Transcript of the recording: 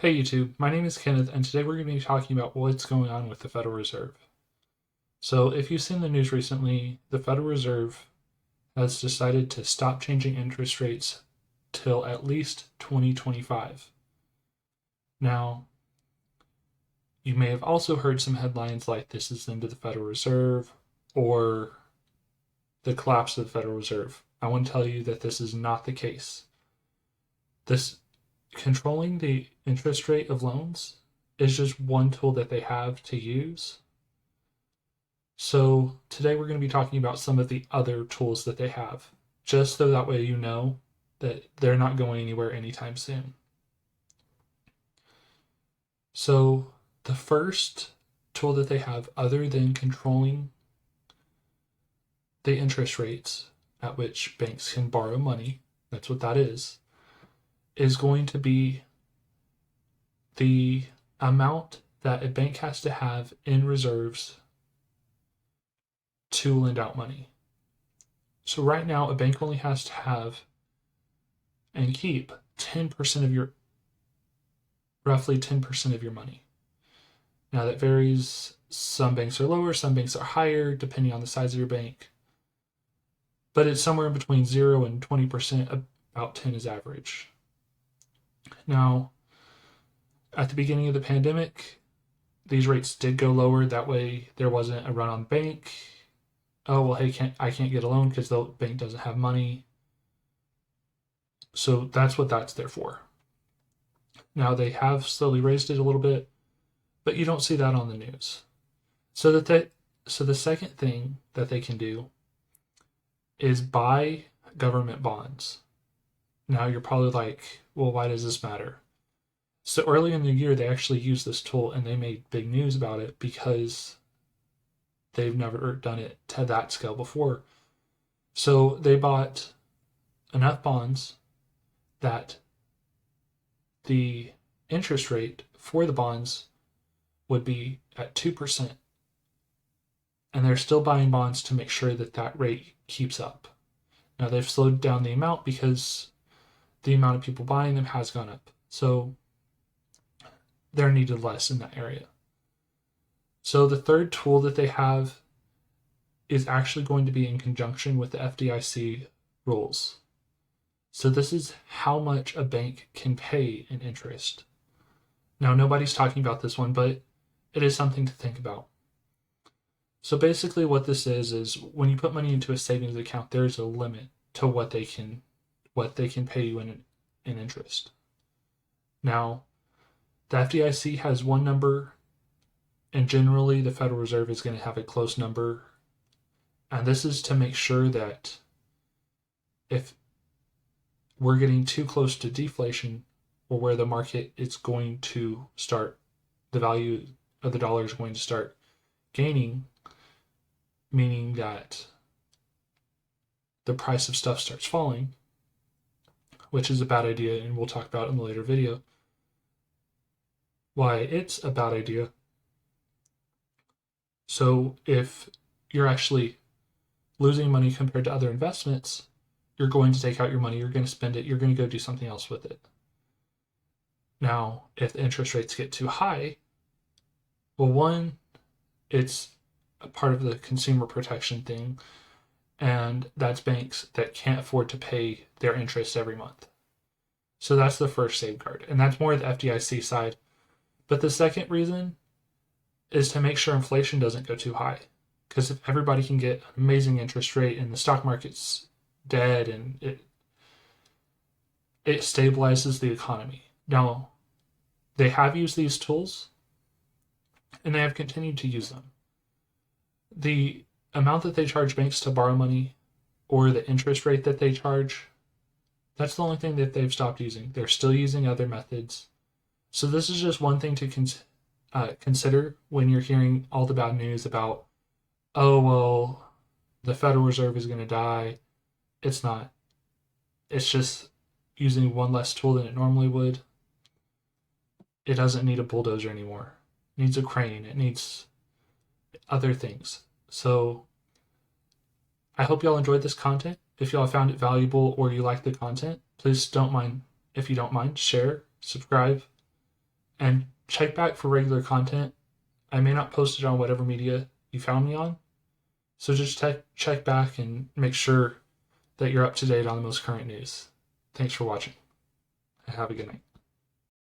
Hey YouTube, my name is Kenneth, and today we're going to be talking about what's going on with the Federal Reserve. So, if you've seen the news recently, the Federal Reserve has decided to stop changing interest rates till at least 2025. Now, you may have also heard some headlines like this is the end of the Federal Reserve or the collapse of the Federal Reserve. I want to tell you that this is not the case. This controlling the interest rate of loans is just one tool that they have to use. So today we're going to be talking about some of the other tools that they have, just so that way you know that they're not going anywhere anytime soon. So the first tool that they have, other than controlling the interest rates at which banks can borrow money, that's what that is going to be the amount that a bank has to have in reserves to lend out money. So right now, a bank only has to have and keep 10% of your, roughly 10% of your money. Now that varies. Some banks are lower, some banks are higher, depending on the size of your bank. But it's somewhere in between 0 and 20%, about 10 is average. Now, at the beginning of the pandemic, these rates did go lower. That way, there wasn't a run on the bank. Oh, well, hey, I can't get a loan because the bank doesn't have money. So that's what that's there for. Now, they have slowly raised it a little bit, but you don't see that on the news. So the second thing that they can do is buy government bonds. Now, you're probably like, well, why does this matter? So early in the year, they actually used this tool and they made big news about it because they've never done it to that scale before. So they bought enough bonds that the interest rate for the bonds would be at 2%. And they're still buying bonds to make sure that that rate keeps up. Now they've slowed down the amount because the amount of people buying them has gone up. So they're needed less in that area. So the third tool that they have is actually going to be in conjunction with the FDIC rules. So this is how much a bank can pay in interest. Now, nobody's talking about this one, but it is something to think about. So basically what this is when you put money into a savings account, there's a limit to what they can pay you in interest. Now, the FDIC has one number, and generally the Federal Reserve is going to have a close number. And this is to make sure that if we're getting too close to deflation or where the market is going to start, the value of the dollar is going to start gaining, meaning that the price of stuff starts falling, which is a bad idea, and we'll talk about in the later video why it's a bad idea. So if you're actually losing money compared to other investments, you're going to take out your money, you're going to spend it, you're going to go do something else with it. Now, if the interest rates get too high, well, one, it's a part of the consumer protection thing, and that's banks that can't afford to pay their interest every month. So that's the first safeguard, and that's more the FDIC side. But the second reason is to make sure inflation doesn't go too high. Because if everybody can get an amazing interest rate and the stock market's dead and it stabilizes the economy. Now, they have used these tools and they have continued to use them. The amount that they charge banks to borrow money or the interest rate that they charge, that's the only thing that they've stopped using. They're still using other methods. So this is just one thing to consider when you're hearing all the bad news about, oh, well, the Federal Reserve is going to die. It's not. It's just using one less tool than it normally would. It doesn't need a bulldozer anymore. It needs a crane. It needs other things. So I hope y'all enjoyed this content. If y'all found it valuable or you like the content, please if you don't mind, share, subscribe, And check back for regular content. I may not post it on whatever media you found me on. So just check back and make sure that you're up to date on the most current news. Thanks for watching. Have a good night.